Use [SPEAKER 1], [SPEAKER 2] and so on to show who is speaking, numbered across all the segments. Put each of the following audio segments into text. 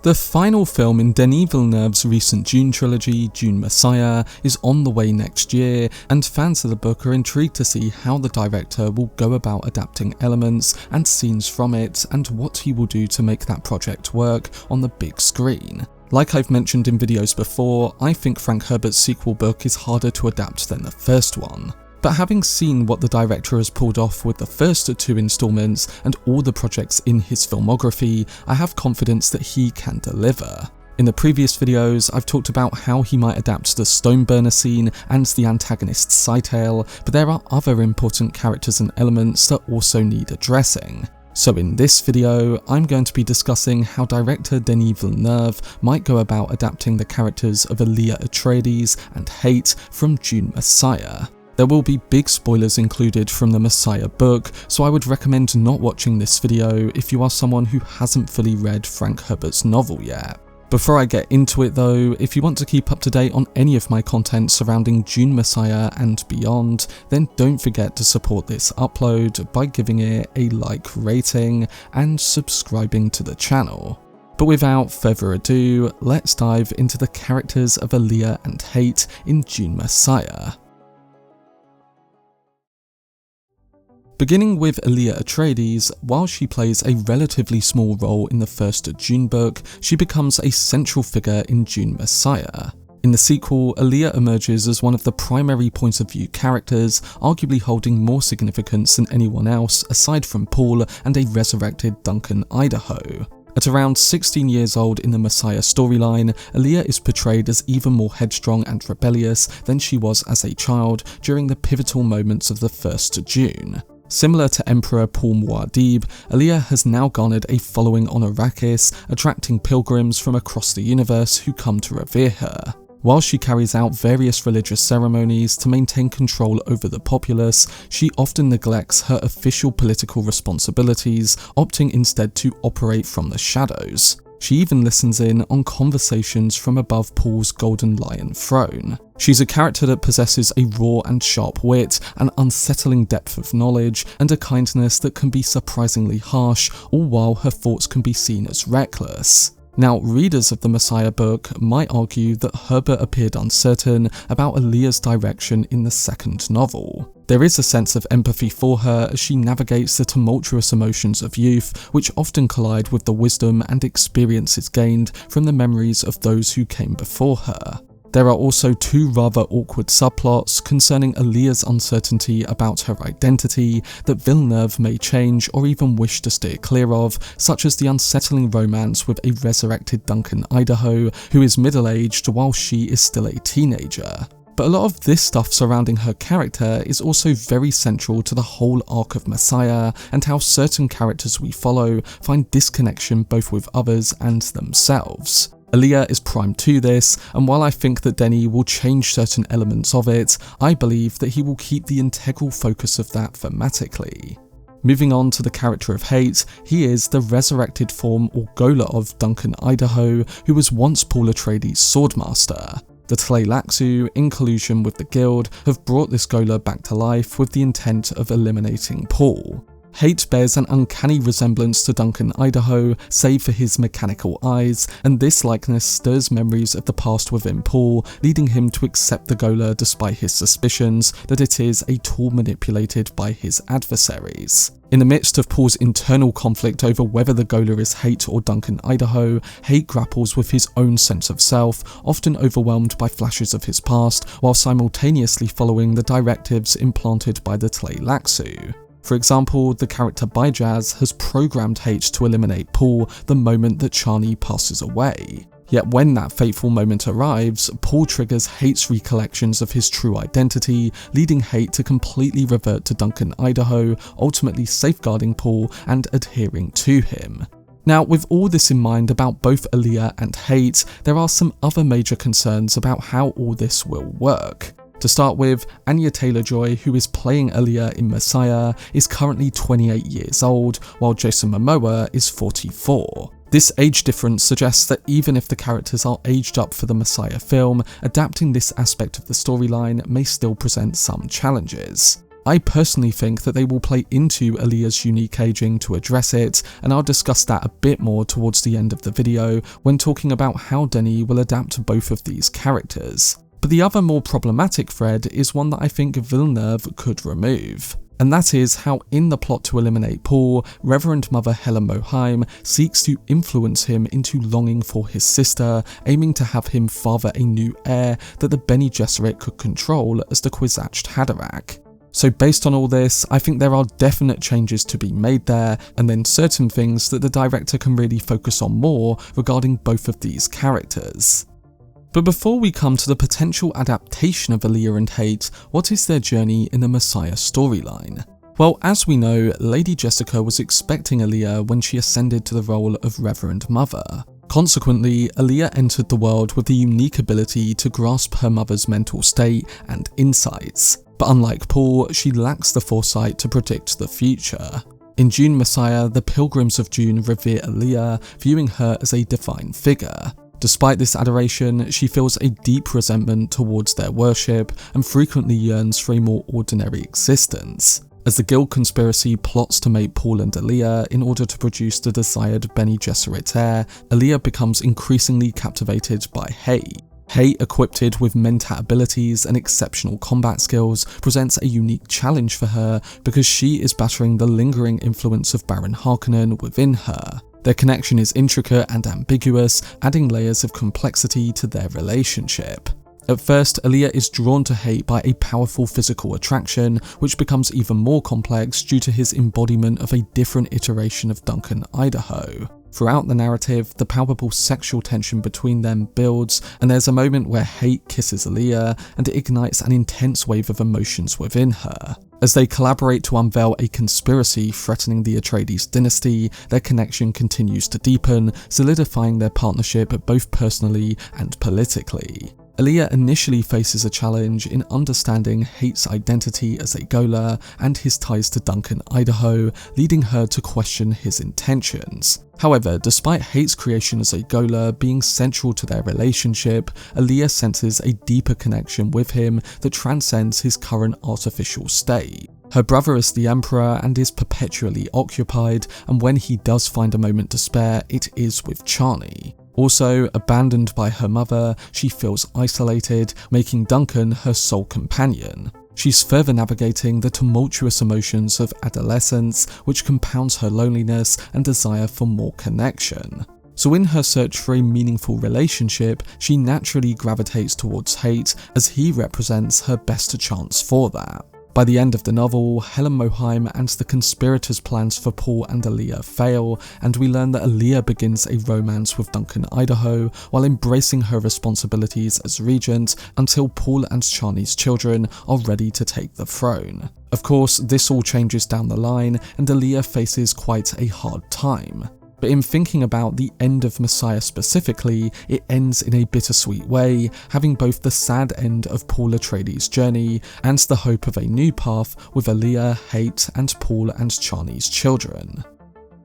[SPEAKER 1] The final film in Denis Villeneuve's recent Dune trilogy, Dune Messiah, is on the way next year, and fans of the book are intrigued to see how the director will go about adapting elements and scenes from it, and what he will do to make that project work on the big screen. Like I've mentioned in videos before, I think Frank Herbert's sequel book is harder to adapt than the first one. But having seen what the director has pulled off with the first two installments and all the projects in his filmography, I have confidence that he can deliver. In the previous videos, I've talked about how he might adapt the Stoneburner scene and the antagonist's Sightale, but there are other important characters and elements that also need addressing. So in this video, I'm going to be discussing how director Denis Villeneuve might go about adapting the characters of Alia Atreides and Hayt from Dune Messiah. There will be big spoilers included from the Messiah book, so I would recommend not watching this video if you are someone who hasn't fully read Frank Herbert's novel yet. Before I get into it though, if you want to keep up to date on any of my content surrounding Dune Messiah and beyond, then don't forget to support this upload by giving it a like rating and subscribing to the channel. But without further ado, let's dive into the characters of Alia and Hayt in Dune Messiah. Beginning with Alia Atreides, while she plays a relatively small role in the first Dune book, she becomes a central figure in Dune Messiah. In the sequel, Alia emerges as one of the primary point of view characters, arguably holding more significance than anyone else aside from Paul and a resurrected Duncan Idaho. At around 16 years old in the Messiah storyline, Alia is portrayed as even more headstrong and rebellious than she was as a child during the pivotal moments of the first Dune. Similar to Emperor Paul Muad'Dib, Alia has now garnered a following on Arrakis, attracting pilgrims from across the universe who come to revere her. While she carries out various religious ceremonies to maintain control over the populace, she often neglects her official political responsibilities, opting instead to operate from the shadows. She even listens in on conversations from above Paul's Golden Lion throne. She's a character that possesses a raw and sharp wit, an unsettling depth of knowledge, and a kindness that can be surprisingly harsh, all while her thoughts can be seen as reckless. Now, readers of the Messiah book might argue that Herbert appeared uncertain about Alia's direction in the second novel. There is a sense of empathy for her as she navigates the tumultuous emotions of youth, which often collide with the wisdom and experiences gained from the memories of those who came before her. There are also two rather awkward subplots concerning Alia's uncertainty about her identity that Villeneuve may change or even wish to steer clear of, such as the unsettling romance with a resurrected Duncan Idaho, who is middle-aged while she is still a teenager. But a lot of this stuff surrounding her character is also very central to the whole arc of Messiah, and how certain characters we follow find disconnection both with others and themselves. Alia is prime to this, and while I think that Denis will change certain elements of it, I believe that he will keep the integral focus of that thematically. Moving on to the character of Hayt, he is the resurrected form or Gola of Duncan Idaho, who was once Paul Atreides' swordmaster. The Tleilaxu, in collusion with the Guild, have brought this Gola back to life with the intent of eliminating Paul. Hayt bears an uncanny resemblance to Duncan Idaho, save for his mechanical eyes, and this likeness stirs memories of the past within Paul, leading him to accept the Gola despite his suspicions that it is a tool manipulated by his adversaries. In the midst of Paul's internal conflict over whether the Gola is Hayt or Duncan Idaho, Hayt grapples with his own sense of self, often overwhelmed by flashes of his past, while simultaneously following the directives implanted by the Tleilaxu. For example, the character Bijaz has programmed Hayt to eliminate Paul the moment that Chani passes away. Yet when that fateful moment arrives, Paul triggers Hayt's recollections of his true identity, leading Hayt to completely revert to Duncan Idaho, ultimately safeguarding Paul and adhering to him. Now, with all this in mind about both Alia and Hayt, there are some other major concerns about how all this will work. To start with, Anya Taylor-Joy, who is playing Alia in Messiah, is currently 28 years old, while Jason Momoa is 44. This age difference suggests that even if the characters are aged up for the Messiah film, adapting this aspect of the storyline may still present some challenges. I personally think that they will play into Alia's unique aging to address it, and I'll discuss that a bit more towards the end of the video when talking about how Denis will adapt both of these characters. But the other more problematic thread is one that I think Villeneuve could remove. And that is how in the plot to eliminate Paul, Reverend Mother Helen Mohiam seeks to influence him into longing for his sister, aiming to have him father a new heir that the Bene Gesserit could control as the Kwisatz Haderach. So based on all this, I think there are definite changes to be made there, and then certain things that the director can really focus on more regarding both of these characters. But before we come to the potential adaptation of Alia and Hayt, what is their journey in the Messiah storyline? Well, as we know, Lady Jessica was expecting Alia when she ascended to the role of Reverend Mother. Consequently, Alia entered the world with the unique ability to grasp her mother's mental state and insights, but unlike Paul, she lacks the foresight to predict the future. In Dune Messiah, the Pilgrims of Dune revere Alia, viewing her as a divine figure. Despite this adoration, she feels a deep resentment towards their worship and frequently yearns for a more ordinary existence. As the Guild conspiracy plots to mate Paul and Alia in order to produce the desired Bene Gesserit heir, Alia becomes increasingly captivated by Hayt. Hayt, equipped with mentat abilities and exceptional combat skills, presents a unique challenge for her because she is battering the lingering influence of Baron Harkonnen within her. Their connection is intricate and ambiguous, adding layers of complexity to their relationship. At first, Alia is drawn to Hayt by a powerful physical attraction, which becomes even more complex due to his embodiment of a different iteration of Duncan Idaho. Throughout the narrative, the palpable sexual tension between them builds, and there's a moment where Hayt kisses Alia, and it ignites an intense wave of emotions within her. As they collaborate to unveil a conspiracy threatening the Atreides dynasty, their connection continues to deepen, solidifying their partnership both personally and politically. Alia initially faces a challenge in understanding Hayt's identity as a Gola and his ties to Duncan Idaho, leading her to question his intentions. However, despite Hayt's creation as a Gola being central to their relationship, Alia senses a deeper connection with him that transcends his current artificial state. Her brother is the Emperor and is perpetually occupied, and when he does find a moment to spare, it is with Chani. Also, abandoned by her mother, she feels isolated, making Duncan her sole companion. She's further navigating the tumultuous emotions of adolescence, which compounds her loneliness and desire for more connection. So in her search for a meaningful relationship, she naturally gravitates towards Hayt, as he represents her best chance for that. By the end of the novel, Helen Mohiam and the conspirators' plans for Paul and Alia fail, and we learn that Alia begins a romance with Duncan Idaho while embracing her responsibilities as regent until Paul and Chani's children are ready to take the throne. Of course, this all changes down the line, and Alia faces quite a hard time. But in thinking about the end of Messiah specifically, it ends in a bittersweet way, having both the sad end of Paul Atreides' journey and the hope of a new path with Alia, Hayt, and Paul and Chani's children.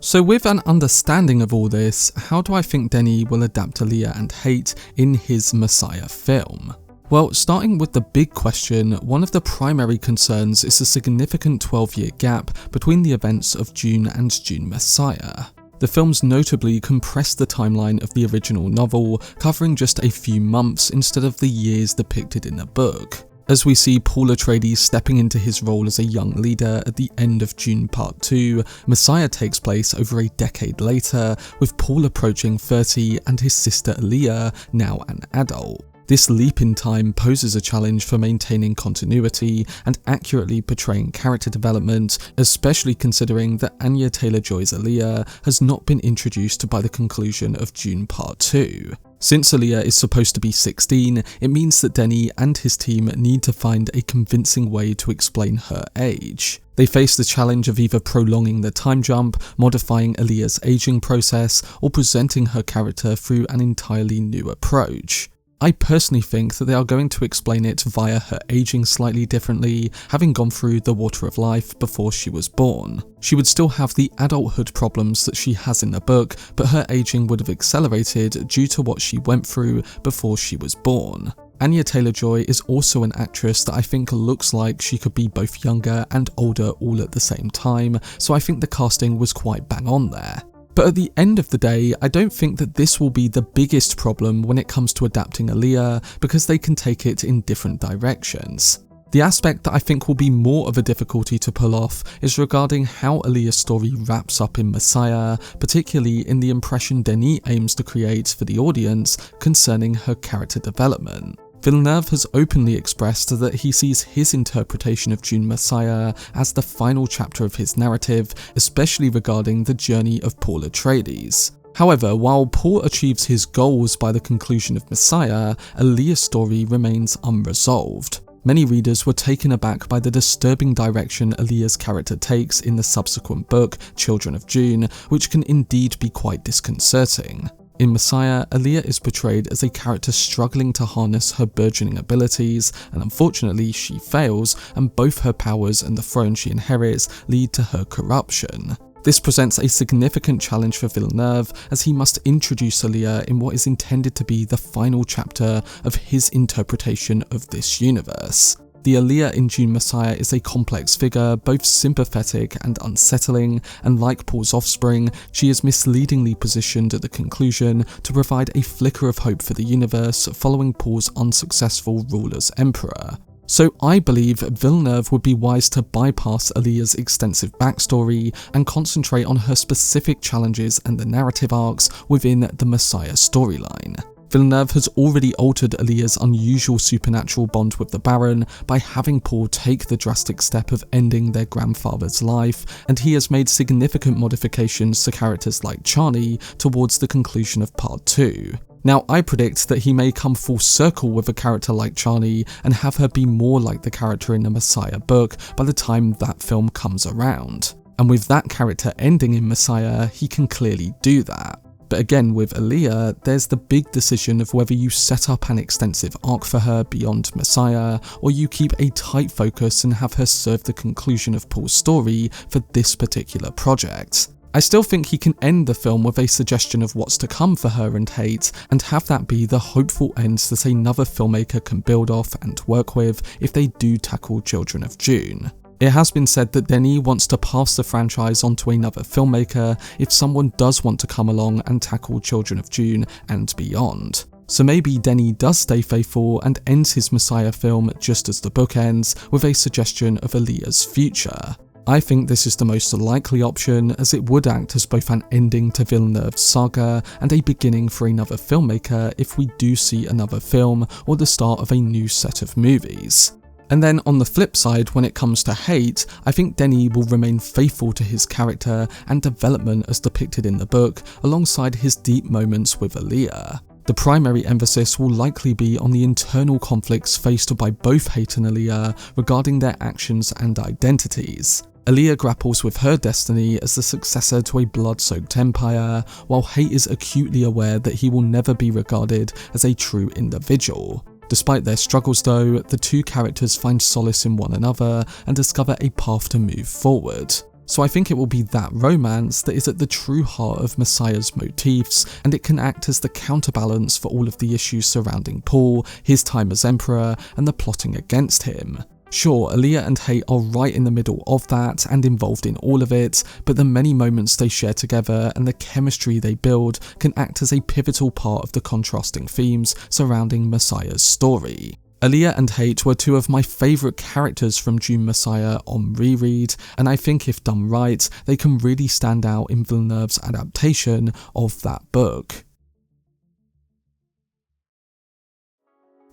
[SPEAKER 1] So with an understanding of all this, how do I think Denis will adapt Alia and Hayt in his Messiah film? Well, starting with the big question, one of the primary concerns is the significant 12-year gap between the events of Dune and Dune Messiah. The films notably compressed the timeline of the original novel, covering just a few months instead of the years depicted in the book. As we see Paul Atreides stepping into his role as a young leader at the end of Dune Part 2, Messiah takes place over a decade later, with Paul approaching 30 and his sister Alia now an adult. This leap in time poses a challenge for maintaining continuity and accurately portraying character development, especially considering that Anya Taylor-Joy's Alia has not been introduced by the conclusion of Dune Part 2. Since Alia is supposed to be 16, it means that Denis and his team need to find a convincing way to explain her age. They face the challenge of either prolonging the time jump, modifying Alia's aging process, or presenting her character through an entirely new approach. I personally think that they are going to explain it via her aging slightly differently, having gone through the water of life before she was born. She would still have the adulthood problems that she has in the book, but her aging would have accelerated due to what she went through before she was born. Anya Taylor-Joy is also an actress that I think looks like she could be both younger and older all at the same time, so I think the casting was quite bang on there. But at the end of the day, I don't think that this will be the biggest problem when it comes to adapting Alia, because they can take it in different directions. The aspect that I think will be more of a difficulty to pull off is regarding how Alia's story wraps up in Messiah, particularly in the impression Denis aims to create for the audience concerning her character development. Villeneuve has openly expressed that he sees his interpretation of Dune Messiah as the final chapter of his narrative, especially regarding the journey of Paul Atreides. However, while Paul achieves his goals by the conclusion of Messiah, Alia's story remains unresolved. Many readers were taken aback by the disturbing direction Alia's character takes in the subsequent book, Children of Dune, which can indeed be quite disconcerting. In Messiah, Alia is portrayed as a character struggling to harness her burgeoning abilities, and unfortunately she fails, and both her powers and the throne she inherits lead to her corruption. This presents a significant challenge for Villeneuve, as he must introduce Alia in what is intended to be the final chapter of his interpretation of this universe. The Alia in Dune Messiah is a complex figure, both sympathetic and unsettling, and like Paul's offspring, she is misleadingly positioned at the conclusion to provide a flicker of hope for the universe following Paul's unsuccessful rule as Emperor. So I believe Villeneuve would be wise to bypass Alia's extensive backstory and concentrate on her specific challenges and the narrative arcs within the Messiah storyline. Villeneuve has already altered Alia's unusual supernatural bond with the Baron by having Paul take the drastic step of ending their grandfather's life, and he has made significant modifications to characters like Chani towards the conclusion of Part 2. Now, I predict that he may come full circle with a character like Chani and have her be more like the character in the Messiah book by the time that film comes around. And with that character ending in Messiah, he can clearly do that. But again, with Alia, there's the big decision of whether you set up an extensive arc for her beyond Messiah, or you keep a tight focus and have her serve the conclusion of Paul's story for this particular project. I still think he can end the film with a suggestion of what's to come for her and Hayt, and have that be the hopeful end that another filmmaker can build off and work with if they do tackle Children of Dune. It has been said that Denis wants to pass the franchise on to another filmmaker if someone does want to come along and tackle Children of Dune and beyond. So maybe Denis does stay faithful and ends his Messiah film just as the book ends, with a suggestion of Alia's future. I think this is the most likely option, as it would act as both an ending to Villeneuve's saga and a beginning for another filmmaker if we do see another film or the start of a new set of movies. And then on the flip side, when it comes to Hayt, I think Denis will remain faithful to his character and development as depicted in the book, alongside his deep moments with Alia. The primary emphasis will likely be on the internal conflicts faced by both Hayt and Alia regarding their actions and identities. Alia grapples with her destiny as the successor to a blood-soaked empire, while Hayt is acutely aware that he will never be regarded as a true individual. Despite their struggles though, the two characters find solace in one another and discover a path to move forward. So I think it will be that romance that is at the true heart of Messiah's motifs, and it can act as the counterbalance for all of the issues surrounding Paul, his time as Emperor, and the plotting against him. Sure, Alia and Hayt are right in the middle of that and involved in all of it, but the many moments they share together and the chemistry they build can act as a pivotal part of the contrasting themes surrounding Messiah's story. Alia and Hayt were two of my favourite characters from Dune Messiah on reread, and I think if done right, they can really stand out in Villeneuve's adaptation of that book.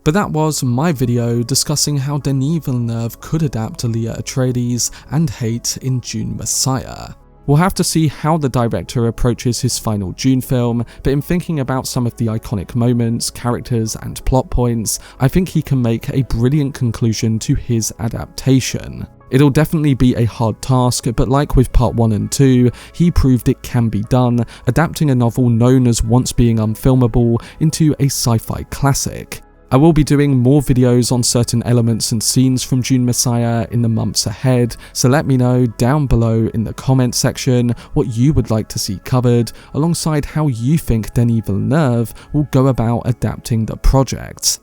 [SPEAKER 1] But that was my video discussing how Denis Villeneuve could adapt Alia Atreides and Hayt in Dune Messiah. We'll have to see how the director approaches his final Dune film, but in thinking about some of the iconic moments, characters and plot points, I think he can make a brilliant conclusion to his adaptation. It'll definitely be a hard task, but like with part 1 and 2, he proved it can be done, adapting a novel known as once being unfilmable into a sci-fi classic. I will be doing more videos on certain elements and scenes from Dune Messiah in the months ahead, so let me know down below in the comment section what you would like to see covered, alongside how you think Denis Villeneuve will go about adapting the project.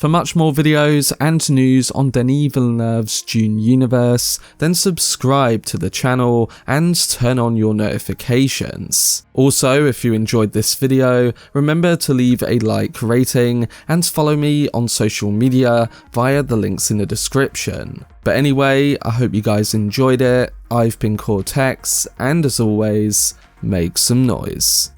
[SPEAKER 1] For much more videos and news on Denis Villeneuve's Dune universe, then subscribe to the channel and turn on your notifications. Also, if you enjoyed this video, remember to leave a like, rating, and follow me on social media via the links in the description. But anyway, I hope you guys enjoyed it. I've been Cortex, and as always, make some noise.